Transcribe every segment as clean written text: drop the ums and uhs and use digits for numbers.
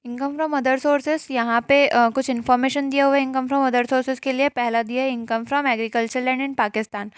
Income from other sources, यहाँ पे कुछ इन्फॉर्मेशन दिया हुआ है इनकम फ्रॉम अदर सोर्सेज के लिए। पहला दिया है income from agriculture land in Pakistan.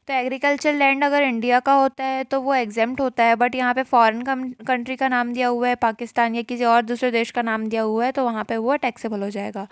तो एग्रीकल्चर लैंड अगर इंडिया का होता है तो वो एग्जेम्प्ट होता है, बट यहाँ पे फॉरेन कंट्री का नाम दिया हुआ है, पाकिस्तान या किसी और दूसरे देश का नाम दिया हुआ है, तो वहाँ पे वो टैक्सेबल हो जाएगा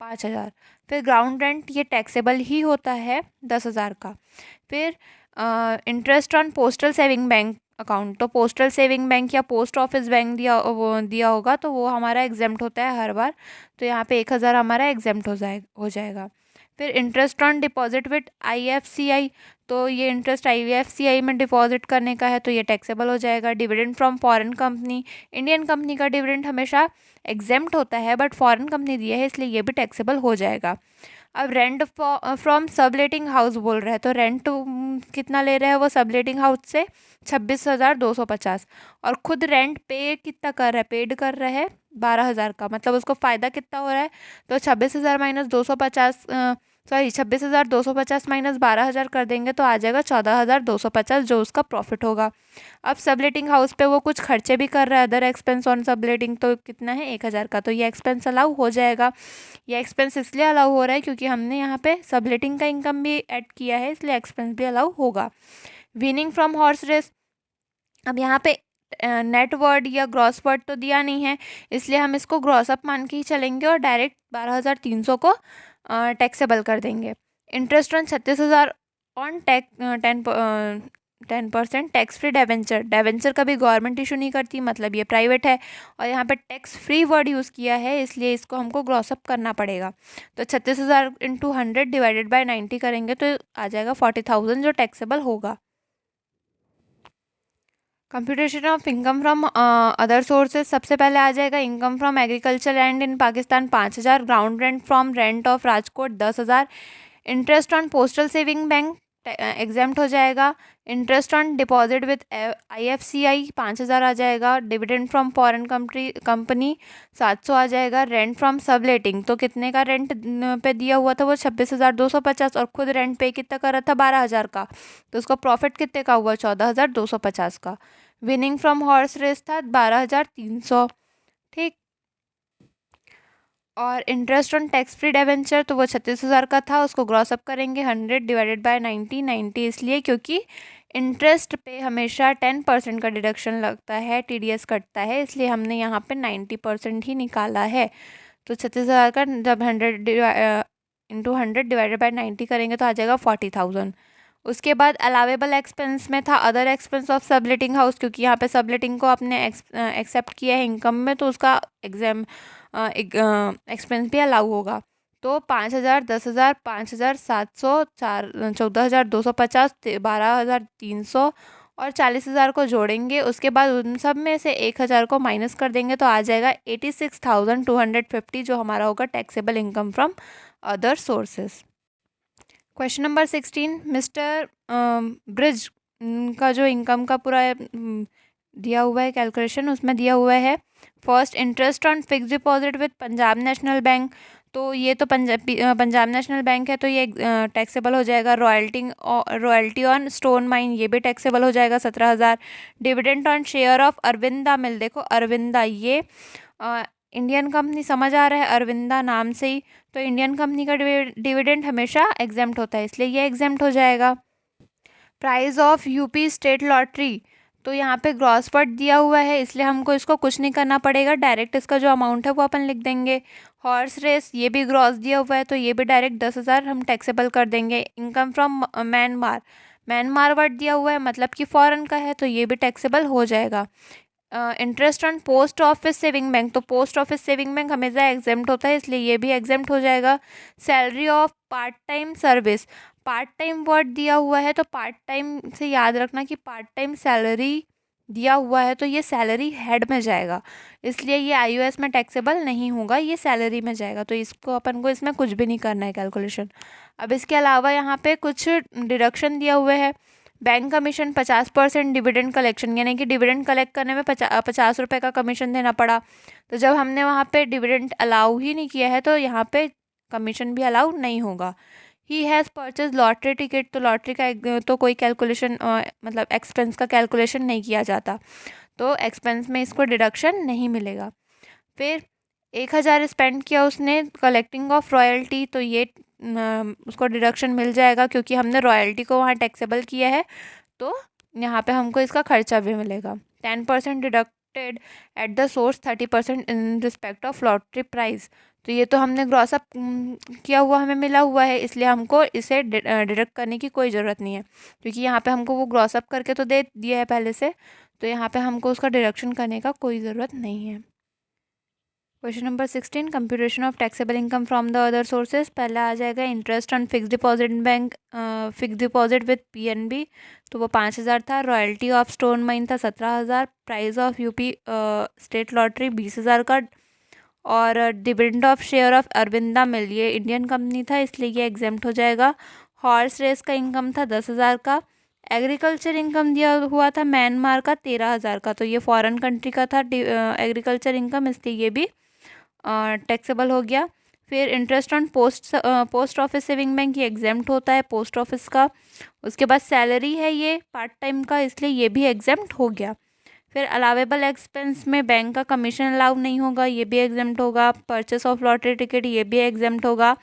5,000। फिर ग्राउंड रेंट ये टैक्सेबल ही होता है 10,000 का। फिर interest on postal saving bank account, तो पोस्टल सेविंग बैंक या पोस्ट ऑफिस बैंक दिया होगा तो वो हमारा एग्जेम्प्ट होता है हर बार, तो यहाँ पे 1,000 हमारा एग्जेम्प्ट हो जाएगा। फिर interest on deposit with IFCI, तो ये इंटरेस्ट IFCI में डिपॉजिट करने का है तो ये टैक्सेबल हो जाएगा। Dividend from foreign company, Indian company का डिविडेंड हमेशा एग्जेम्प्ट होता है, बट फॉरेन कंपनी दिया है इसलिए ये भी टैक्सेबल हो जाएगा। अब रेंट फ्रॉम सबलेटिंग हाउस बोल रहा है, तो रेंट कितना ले रहा है वो सबलेटिंग हाउस से 26,250, और खुद रेंट पे कितना कर रहा है, पेड कर रहा है 12,000 का, मतलब उसको फ़ायदा कितना हो रहा है। तो 26,000 माइनस 250, सॉरी 26,250 माइनस 12,000 कर देंगे तो आ जाएगा 14,250 जो उसका प्रॉफिट होगा। अब सबलेटिंग हाउस पे वो कुछ खर्चे भी कर रहा है, अदर एक्सपेंस ऑन सबलेटिंग, तो कितना है 1,000 का, तो ये एक्सपेंस अलाउ हो जाएगा। ये एक्सपेंस इसलिए अलाउ हो रहा है क्योंकि हमने यहाँ पे सबलेटिंग का इनकम भी ऐड किया है, इसलिए एक्सपेंस भी अलाउ होगा। विनिंग फ्रॉम हॉर्स रेस, अब यहाँ पे नेट वर्ड या ग्रॉस वर्ड तो दिया नहीं है, इसलिए हम इसको ग्रॉस अप मान के ही चलेंगे और डायरेक्ट 12,300 को टैक्सेबल कर देंगे। Interest on 36,000 on 10% tax free debenture, debenture कभी गवर्नमेंट इशू नहीं करती, मतलब ये प्राइवेट है, और यहाँ पे टैक्स फ्री वर्ड यूज़ किया है इसलिए इसको हमको ग्रॉसअप करना पड़ेगा। तो 36,000 इंटू 100 डिवाइडेड बाई 90 करेंगे तो आ जाएगा 40,000 जो टैक्सेबल होगा। Computation of income from other sources, सबसे पहले आ जाएगा income from agriculture land in Pakistan 5,000, ground rent from rent of Rajkot 10,000, interest on postal saving bank exempt हो जाएगा, interest on deposit with IFCI 5,000 आ जाएगा, डिविडेंड फ्रॉम फॉरेन कंपनी 700 आ जाएगा, rent from subletting तो कितने का रेंट पे दिया हुआ था वो 26,250, और खुद रेंट पे कितना का रहा था 12,000 का, तो उसका प्रॉफिट कितने का हुआ 14,250 का। विनिंग फ्रॉम हॉर्स रेस था 12,300, ठीक। और interest on tax free debenture तो वो 36,000 का था, उसको ग्रॉस अप करेंगे 100 डिवाइडेड बाय 90 इसलिए क्योंकि इंटरेस्ट पे हमेशा 10% का डिडक्शन लगता है, TDS कटता है, इसलिए हमने यहाँ पे 90% ही निकाला है। तो 36,000 का जब 100 इंटू 100 डिवाइडेड बाय 90 करेंगे तो आ जाएगा 40,000। उसके बाद अलावेबल एक्सपेंस में था other expense of subletting house, क्योंकि यहाँ पे सबलेटिंग को आपने एक्सेप्ट किया है इनकम में, तो उसका एक्सपेंस भी अलाउ होगा। तो 5,000, 10,000, 5,700, 14,250, 12,300 और 40,000 को जोड़ेंगे, उसके बाद उन सब में से 1,000 को माइनस कर देंगे तो आ जाएगा 86,250 जो हमारा होगा taxable income from other sources. Question number 16, mister bridge का जो इनकम का पूरा दिया हुआ है कैलकुलेशन, उसमें दिया हुआ है first interest on fix deposit with Punjab national bank, तो ये तो पंजाब नेशनल बैंक है तो ये टैक्सेबल हो जाएगा। रॉयल्टी ऑन स्टोन माइन ये भी टैक्सेबल हो जाएगा 17,000। Dividend on share of Arvinda mill, देखो अरविंदा ये इंडियन कंपनी समझ आ रहा है अरविंदा नाम से ही, तो इंडियन कंपनी का डिविडेंड हमेशा एग्जेम्प्ट होता है इसलिए ये एग्जेम्प्ट हो जाएगा। Price of UP state lottery, तो यहाँ पे ग्रॉस वर्ड दिया हुआ है इसलिए हमको इसको कुछ नहीं करना पड़ेगा, डायरेक्ट इसका जो अमाउंट है वो अपन लिख देंगे। हॉर्स रेस ये भी ग्रॉस दिया हुआ है तो ये भी डायरेक्ट 10,000 हम टैक्सेबल कर देंगे। Income from Myanmar, Myanmar word दिया हुआ है मतलब कि फॉरेन का है तो ये भी टैक्सेबल हो जाएगा। Interest on post office saving bank, तो पोस्ट ऑफिस सेविंग बैंक हमेशा एग्जेम्प्ट होता है इसलिए ये भी एग्जेम्प्ट हो जाएगा। Salary of part time service, part time word दिया हुआ है तो पार्ट टाइम से याद रखना कि पार्ट टाइम सैलरी दिया हुआ है तो ये सैलरी हेड में जाएगा, इसलिए ये IOS में टैक्सेबल नहीं होगा, ये सैलरी में जाएगा, तो इसको अपन को इसमें कुछ भी नहीं करना है कैलकुलेशन। अब इसके अलावा यहाँ पे कुछ डिडक्शन दिया हुआ है। बैंक कमीशन 50% डिविडेंड कलेक्शन, यानी कि डिविडेंड कलेक्ट करने में 50 रुपये का कमीशन देना पड़ा, तो जब हमने वहाँ पे डिविडेंड अलाउ ही नहीं किया है तो यहाँ पे कमीशन भी अलाउ नहीं होगा। He has purchase lottery ticket, तो लॉटरी का तो कोई कैलकुलेशन मतलब एक्सपेंस का कैलकुलेशन नहीं किया जाता, तो एक्सपेंस में इसको डिडक्शन नहीं मिलेगा। फिर 1000 स्पेंड किया उसने कलेक्टिंग ऑफ रॉयल्टी, तो ये उसको डिडक्शन मिल जाएगा क्योंकि हमने रॉयल्टी को वहाँ टैक्सेबल किया है, तो यहाँ पे हमको इसका खर्चा भी मिलेगा। 10% deducted at the source, 30% in respect of lottery price. तो ये तो हमने ग्रॉस अप किया हुआ हमें मिला हुआ है, इसलिए हमको इसे डिडक्ट करने की कोई ज़रूरत नहीं है, क्योंकि यहाँ पे हमको वो ग्रॉस अप करके तो दे दिया है पहले से, तो यहाँ पे हमको उसका डिडक्शन करने का कोई ज़रूरत नहीं है। Question number 16, computation of taxable income from the other sources. पहला आ जाएगा interest on fix deposit bank, fix deposit with PNB, तो वो 5000 था। रॉयल्टी ऑफ स्टोन माइन था 17,000। Prize of UP state lottery 20,000 का। और dividend of share of Arvinda mill, ये Indian company था इसलिए ये एग्जेम्प्ट हो जाएगा। हॉर्स रेस का इनकम था 10,000 का। एग्रीकल्चर इनकम दिया हुआ था म्यांमार का 13,000 का, तो ये फॉरेन कंट्री का था एग्रीकल्चर इनकम, इसलिए ये भी टैक्सेबल हो गया। फिर interest on post office saving bank, ये एग्जेम्प्ट होता है पोस्ट ऑफिस का। उसके बाद सैलरी है ये पार्ट टाइम का, इसलिए ये भी एग्जेम्प्ट हो गया। फिर अलावेबल एक्सपेंस में बैंक का कमीशन अलाउ नहीं होगा, ये भी एग्जेम्प्ट होगा। परचेस ऑफ लॉटरी टिकट, ये भी एग्जेम्प्ट होगा।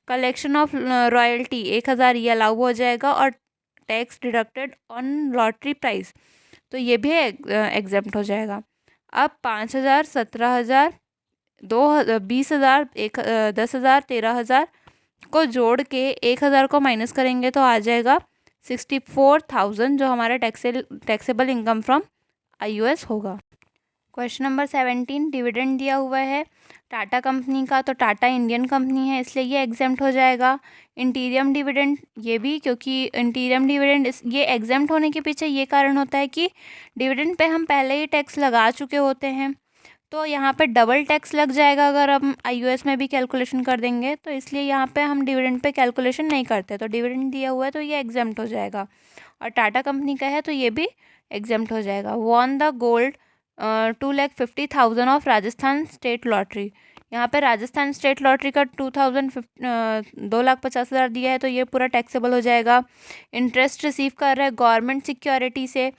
कलेक्शन ऑफ रॉयल्टी 1000, ये अलाउ हो जाएगा। और tax deducted on lottery price, तो ये भी एग्जेम्प्ट हो जाएगा। अब 5000, 17,000, 20,000, 10,000, 13,000 को जोड़ के 1,000 को माइनस करेंगे तो आ जाएगा 64,000, जो हमारा टैक्सेबल इनकम फ्रॉम आईयूएस होगा। क्वेश्चन नंबर 17, डिविडेंड दिया हुआ है टाटा कंपनी का, तो टाटा इंडियन कंपनी है इसलिए ये एग्जेम्प्ट हो जाएगा। इंटीरियम डिविडेंड, ये भी, क्योंकि इंटीरियम डिविडेंड ये एग्जेम्प्ट होने के पीछे ये कारण होता है कि डिविडेंड पे हम पहले ही टैक्स लगा चुके होते हैं, तो यहाँ पे डबल टैक्स लग जाएगा अगर हम आईयूएस में भी कैलकुलेशन कर देंगे, तो इसलिए यहाँ पे हम डिविडेंड पे कैलकुलेशन नहीं करते, तो डिविडेंड दिया हुआ है तो ये एग्जेम्प्ट हो जाएगा। और टाटा कंपनी का है तो ये भी एग्जेम्प्ट हो जाएगा। Won the gold 2,50,000 of Rajasthan state lottery, यहाँ पे राजस्थान स्टेट लॉटरी का 2,50,000 दिया है तो ये पूरा टैक्सेबल हो जाएगा। इंटरेस्ट रिसीव कर रहे हैं गवर्नमेंट सिक्योरिटी से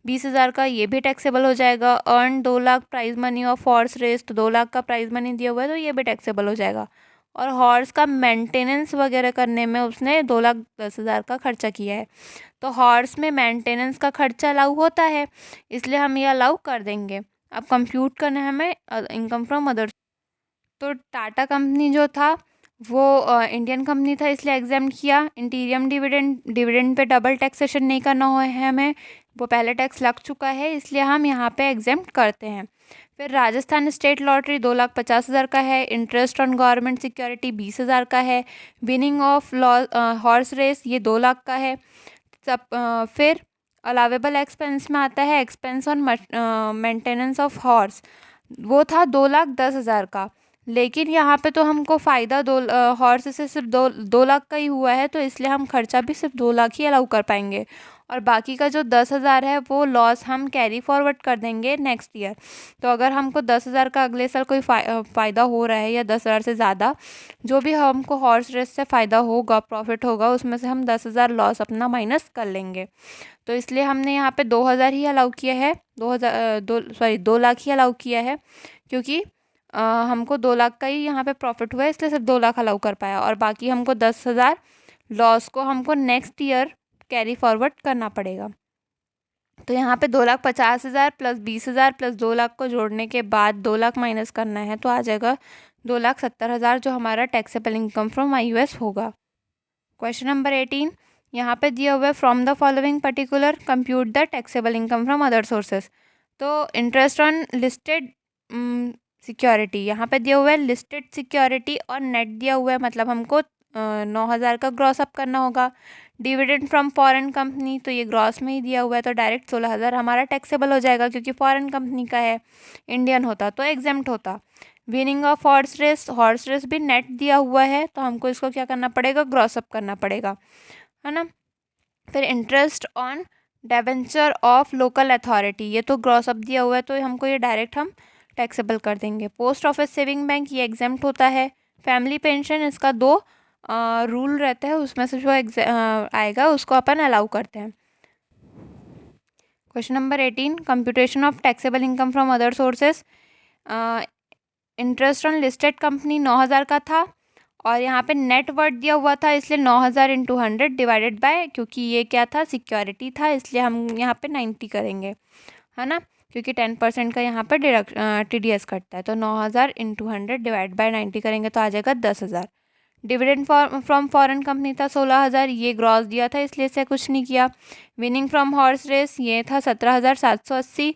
20,000 का, ये भी टैक्सेबल हो जाएगा। Earn 2 lakh prize money of horse race, तो 2 लाख का प्राइज मनी दिया हुआ है तो ये भी टैक्सेबल हो जाएगा। और हॉर्स का मेंटेनेंस वगैरह करने में उसने 2,10,000 का खर्चा किया है, तो हॉर्स में मेंटेनेंस का खर्चा अलाउ होता है, इसलिए हम ये अलाउ कर देंगे। अब कंप्यूट करना है हमें इनकम फ्रॉम अदर, तो टाटा कंपनी जो था वो इंडियन कंपनी था इसलिए एग्जाम्प्ट किया। इंटीरियम डिविडेंड पे डबल टैक्सेशन नहीं करना हुआ है हमें, वो पहले टैक्स लग चुका है इसलिए हम यहाँ पे एग्जाम्प्ट करते हैं। फिर राजस्थान स्टेट लॉटरी 2,50,000 का है। इंटरेस्ट ऑन गवर्नमेंट सिक्योरिटी 20,000 का है। विनिंग ऑफ हॉर्स रेस ये 2 लाख का है सब। फिर अलावेबल एक्सपेंस में आता है expense on maintenance of horse, वो था 2,10,000 का, लेकिन यहाँ पे तो हमको फ़ायदा हॉर्स से सिर्फ 2 लाख का ही हुआ है, तो इसलिए हम खर्चा भी सिर्फ 2 लाख ही अलाउ कर पाएंगे। और बाकी का जो 10,000 है वो लॉस हम कैरी फॉरवर्ड कर देंगे नेक्स्ट ईयर। तो अगर हमको 10,000 का अगले साल कोई फ़ायदा हो रहा है या 10,000 से ज़्यादा, जो भी हमको हॉर्स रेस से फ़ायदा होगा, प्रॉफिट होगा, उसमें से हम 10,000 लॉस अपना माइनस कर लेंगे। तो इसलिए हमने यहाँ पे 2,000 ही अलाउ किया है, 2 लाख ही अलाउ किया है, क्योंकि हमको 2 लाख का ही यहाँ पे प्रॉफिट हुआ है इसलिए सिर्फ 2 लाख अलाउ कर पाया, और बाकी हमको 10,000 लॉस को हमको नेक्स्ट ईयर कैरी फॉरवर्ड करना पड़ेगा। तो यहाँ पे 2,50,000 प्लस 20,000 प्लस 2 लाख को जोड़ने के बाद 2 लाख माइनस करना है तो आ जाएगा 2,70,000, जो हमारा टैक्सेबल इनकम फ्रॉम आईयूएस होगा। क्वेश्चन नंबर 18, यहाँ पे दिया हुआ है from the following particular compute the taxable income from other sources. तो इंटरेस्ट ऑन लिस्टेड सिक्योरिटी, यहाँ पे दिया हुआ है लिस्टेड सिक्योरिटी और नेट दिया हुआ है, मतलब हमको 9,000 का ग्रॉस अप करना होगा। डिविडेंड फ्रॉम फॉरेन कंपनी, तो ये ग्रॉस में ही दिया हुआ है तो डायरेक्ट 16,000 हमारा टैक्सेबल हो जाएगा, क्योंकि फॉरेन कंपनी का है, इंडियन होता तो एग्जेम्प्ट होता। विनिंग ऑफ हॉर्स रेस भी नेट दिया हुआ है तो हमको इसको क्या करना पड़ेगा, ग्रॉस अप करना पड़ेगा, है ना। फिर interest on debenture of local authority, ये तो ग्रॉस अप दिया हुआ है तो हमको ये डायरेक्ट हम टैक्सेबल कर देंगे। पोस्ट ऑफिस सेविंग बैंक ये एग्जेम्प्ट होता है। फैमिली पेंशन, इसका 2 रूल रहता है, उसमें से जो आएगा उसको अपन अलाउ करते हैं। Question number 18, computation of taxable income from other sources. Interest on listed company 9,000 का था और यहाँ पे नेट वर्थ दिया हुआ था, इसलिए 9,000 इंटू 100 डिवाइडेड बाय, क्योंकि ये क्या था, सिक्योरिटी था, इसलिए हम यहाँ पे 90 करेंगे, है ना, क्योंकि 10% का यहाँ पे TDS कटता है। तो 9,000 इंटू 100 डिवाइड बाय 90 करेंगे तो आ जाएगा 10,000। डिविडेंड फ्रॉम फॉरेन कंपनी था 16,000, ये ग्रॉस दिया था इसलिए इसे कुछ नहीं किया। विनिंग फ्रॉम हॉर्स रेस ये था 17,780।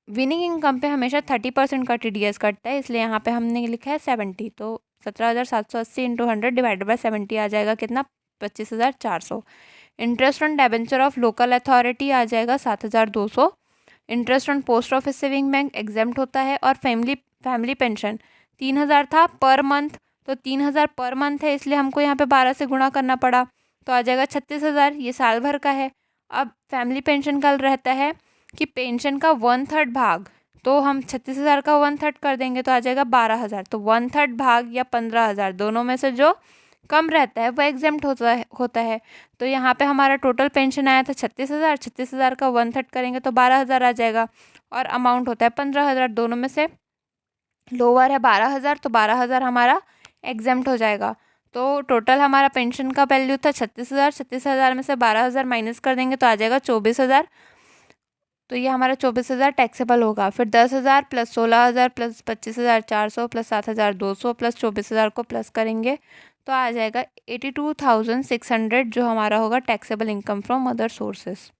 विनिंग इनकम पे हमेशा 30% का TDS कटता है, इसलिए यहाँ पे हमने लिखा है 70। तो 17,780 इंटू 100 डिवाइडेड बाय 70 आ जाएगा कितना, 25,400। Interest on debenture of local authority आ जाएगा 7,200। Interest on post office saving bank exempt होता है। और फैमिली पेंशन 3,000 था पर मंथ, तो 3,000 पर मंथ है, इसलिए हमको यहाँ पे 12 से गुणा करना पड़ा, तो आ जाएगा 36,000, ये साल भर का है। अब फैमिली पेंशन का रहता है कि पेंशन का 1/3 भाग, तो हम 36,000 का 1/3 कर देंगे तो आ जाएगा 12,000। तो 1/3 भाग या 15,000 दोनों में से जो कम रहता है वो एग्जेम्प्ट होता है। तो यहाँ पे हमारा टोटल पेंशन आया था 36,000, 36,000 का 1/3 करेंगे तो 12,000 आ जाएगा, और अमाउंट होता है 15,000, दोनों में से लोअर है 12,000, तो 12,000 हमारा एग्जेम्प्ट हो जाएगा। तो टोटल हमारा पेंशन का वैल्यू था 36,000, 36,000 में से 12,000 माइनस कर देंगे तो आ जाएगा 24,000। तो ये हमारा 24,000 टैक्सेबल होगा। फिर 10,000 प्लस 16,000 प्लस 25,400 प्लस 7,200 प्लस 24,000 को प्लस करेंगे तो आ जाएगा 82,600, जो हमारा होगा taxable income from other sources.